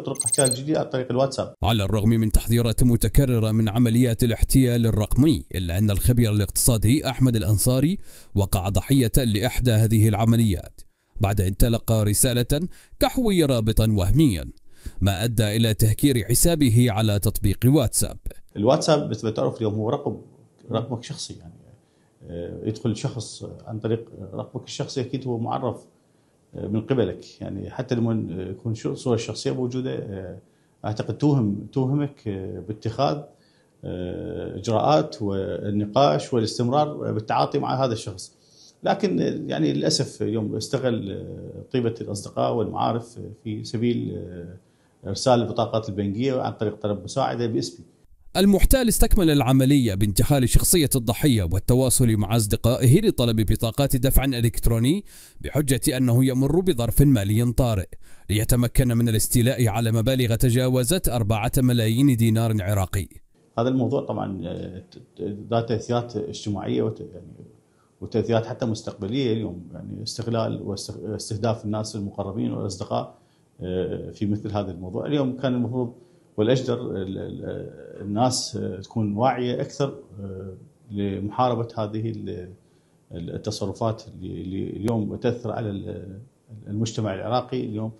طرق احتيال جديدة عن طريق الواتساب. على الرغم من تحذيرات متكررة من عمليات الاحتيال الرقمي، إلا أن الخبير الاقتصادي أحمد الأنصاري وقع ضحية لإحدى هذه العمليات بعد أن تلقى رسالة تحوي رابطا وهميا، ما أدى إلى تهكير حسابه على تطبيق واتساب. الواتساب مثل ما تعرف اليوم هو رقمك الشخصي، يعني يدخل شخص عن طريق رقمك الشخصي أكيد هو معرف من قبلك، يعني حتى لما يكون الصورة الشخصية موجودة أعتقد توهمك باتخاذ إجراءات والنقاش والاستمرار بالتعاطي مع هذا الشخص. لكن يعني للأسف اليوم استغل طيبة الأصدقاء والمعارف في سبيل إرسال البطاقات البنكية عن طريق طلب مساعدة باسمي. المحتال استكمل العملية بانتحال شخصية الضحية والتواصل مع أصدقائه لطلب بطاقات دفع إلكتروني بحجة أنه يمر بظرف مالي طارئ، ليتمكن من الاستيلاء على مبالغ تجاوزت 4 ملايين دينار عراقي. هذا الموضوع طبعا ذات تأثيرات اجتماعية وتأثيرات حتى مستقبلية اليوم، يعني استغلال واستهداف الناس المقربين والأصدقاء في مثل هذا الموضوع. اليوم كان المفروض والأجدر الناس تكون واعية أكثر لمحاربة هذه التصرفات اللي اليوم تأثر على المجتمع العراقي، اليوم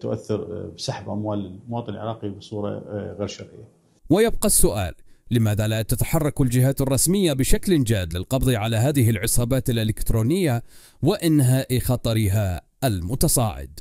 تؤثر بسحب أموال المواطن العراقي بصورة غير شرعية. ويبقى السؤال: لماذا لا تتحرك الجهات الرسمية بشكل جاد للقبض على هذه العصابات الإلكترونية وإنهاء خطرها المتصاعد؟